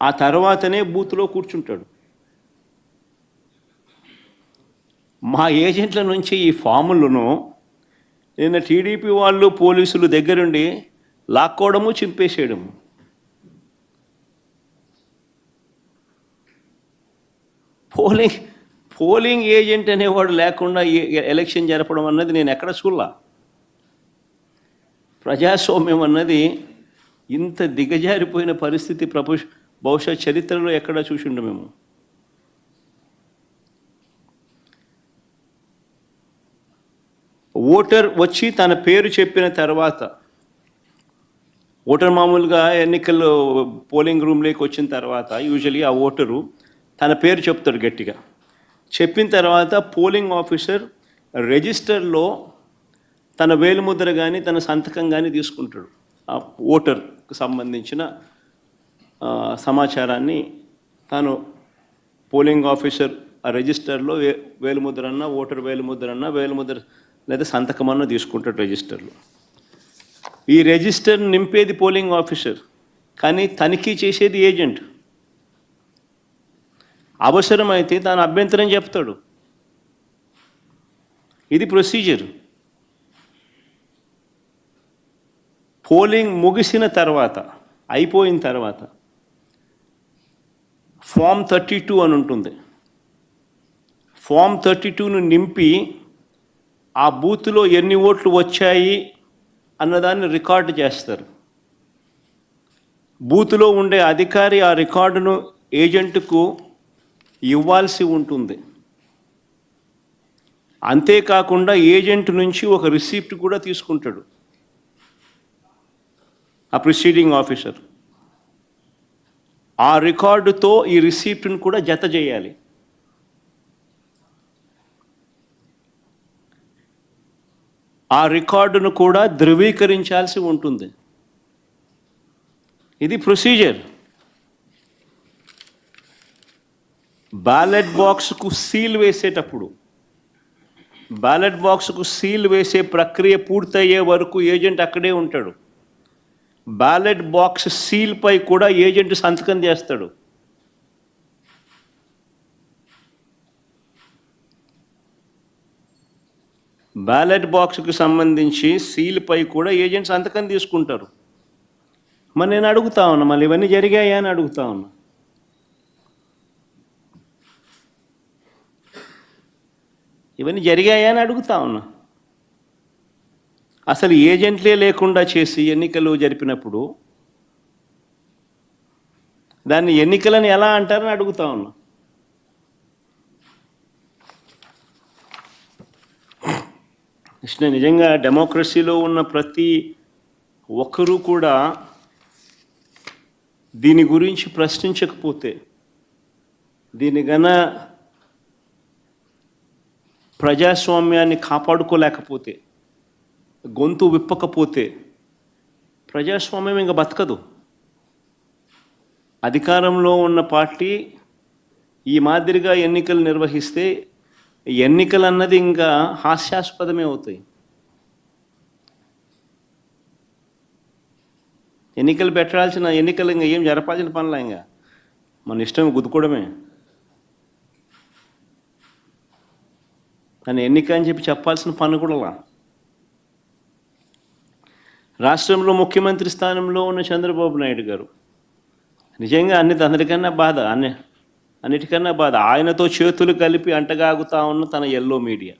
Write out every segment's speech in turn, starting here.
ఆ తర్వాతనే బూత్లో కూర్చుంటాడు. మా ఏజెంట్ల నుంచి ఈ ఫాములను నిన్న టీడీపీ వాళ్ళు పోలీసులు దగ్గరుండి లాక్కోవడము, చింపేసేయడము. పోలింగ్ ఏజెంట్ అనేవాడు లేకుండా ఎలక్షన్ జరపడం అన్నది నేను ఎక్కడ చూడలా. ప్రజాస్వామ్యం అన్నది ఇంత దిగజారిపోయిన పరిస్థితి బహుశా చరిత్రలో ఎక్కడ చూసిండు మేము. ఓటర్ వచ్చి తన పేరు చెప్పిన తర్వాత, ఓటర్ మామూలుగా ఎన్నికల్లో పోలింగ్ రూమ్లోకి వచ్చిన తర్వాత యూజువలీ ఆ ఓటరు తన పేరు చెప్తాడు గట్టిగా. చెప్పిన తర్వాత పోలింగ్ ఆఫీసర్ రిజిస్టర్లో తన వేలుముద్ర కానీ తన సంతకం కానీ తీసుకుంటాడు. ఆ ఓటర్కు సంబంధించిన సమాచారాన్ని తాను పోలింగ్ ఆఫీసర్ ఆ రిజిస్టర్లో వేలుముద్ర అన్న, ఓటర్ వేలుముద్ర లేదా సంతకమన్నా తీసుకుంటాడు రిజిస్టర్లో. ఈ రిజిస్టర్ నింపేది పోలింగ్ ఆఫీసర్, కానీ తనిఖీ చేసేది ఏజెంట్. అవసరమైతే తాను అభ్యంతరం చెప్తాడు. ఇది ప్రొసీజర్. పోలింగ్ ముగిసిన తర్వాత, అయిపోయిన తర్వాత ఫామ్ 32 అని ఉంటుంది. ఫామ్ 32ను నింపి ఆ బూత్లో ఎన్ని ఓట్లు వచ్చాయి అన్నదాన్ని రికార్డు చేస్తారు. బూత్లో ఉండే అధికారి ఆ రికార్డును ఏజెంట్కు ఇవ్వాల్సి ఉంటుంది. అంతేకాకుండా ఏజెంట్ నుంచి ఒక రిసిప్ట్ కూడా తీసుకుంటాడు ఆ ప్రిసీడింగ్ ఆఫీసర్. ఆ రికార్డుతో ఈ రిసిప్ట్ను కూడా జత చేయాలి. ఆ రికార్డును కూడా ధృవీకరించాల్సి ఉంటుంది. ఇది ప్రొసీజర్. బ్యాలెట్ బాక్స్కు సీల్ వేసేటప్పుడు, బ్యాలెట్ బాక్స్కు సీల్ వేసే ప్రక్రియ పూర్తయ్యే వరకు ఏజెంట్ అక్కడే ఉంటాడు. బ్యాలెట్ బాక్స్ సీల్పై కూడా ఏజెంట్ సంతకం చేస్తాడు. బ్యాలెట్ బాక్స్కు సంబంధించి సీల్పై కూడా ఏజెంట్ సంతకం తీసుకుంటారు. మరి నేను అడుగుతా ఉన్నా, మళ్ళీ ఇవన్నీ జరిగాయా అని అడుగుతా ఉన్నా. ఇవన్నీ జరిగాయా అని అడుగుతా ఉన్నా. అసలు ఏజెంట్లే లేకుండా చేసి ఎన్నికలు జరిపినప్పుడు దాన్ని ఎన్నికలని ఎలా అంటారని అడుగుతా ఉన్నా. నిజంగా డెమోక్రసీలో ఉన్న ప్రతి ఒక్కరూ కూడా దీని గురించి ప్రశ్నించకపోతే, దీని ప్రజాస్వామ్యాన్ని కాపాడుకోలేకపోతే, గొంతు విప్పకపోతే ప్రజాస్వామ్యం ఇంకా బతకదు. అధికారంలో ఉన్న పార్టీ ఈ మాదిరిగా ఎన్నికలు నిర్వహిస్తే ఎన్నికలు అన్నది ఇంకా హాస్యాస్పదమే అవుతాయి. ఎన్నికలు పెట్టాల్సిన ఎన్నికలు ఇంకా ఏం జరపాల్సిన పనులా, ఇంకా మన ఇష్టం గుద్దుకోవడమే. కానీ ఎన్నిక అని చెప్పాల్సిన పని కూడా. రాష్ట్రంలో ముఖ్యమంత్రి స్థానంలో ఉన్న చంద్రబాబు నాయుడు గారు నిజంగా అన్నిటికన్నా బాధ ఆయనతో చేతులు కలిపి అంటగాగుతా ఉన్న తన ఎల్లో మీడియా.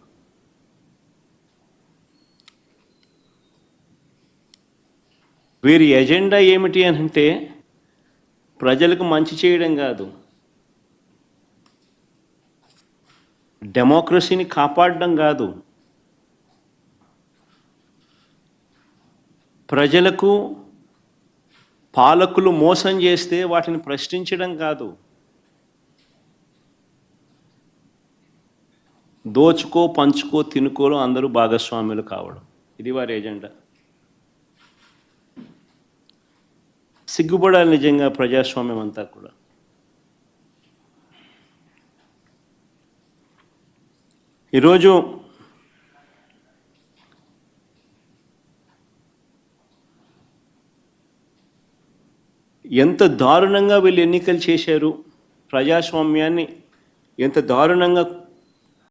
వీరి ఎజెండా ఏమిటి అని అంటే ప్రజలకు మంచి చేయడం కాదు, డెమోక్రసీని కాపాడడం కాదు, ప్రజలకు పాలకులు మోసం చేస్తే వాటిని ప్రశ్నించడం కాదు, దోచుకో పంచుకో తినుకోలో అందరూ భాగస్వాములు కావడం. ఇది వారి ఎజెండా. సిగ్గుపడాలి నిజంగా ప్రజాస్వామ్యం అంతా కూడా. ఈరోజు ఎంత దారుణంగా వీళ్ళు ఎన్నికలు చేశారు, ప్రజాస్వామ్యాన్ని ఎంత దారుణంగా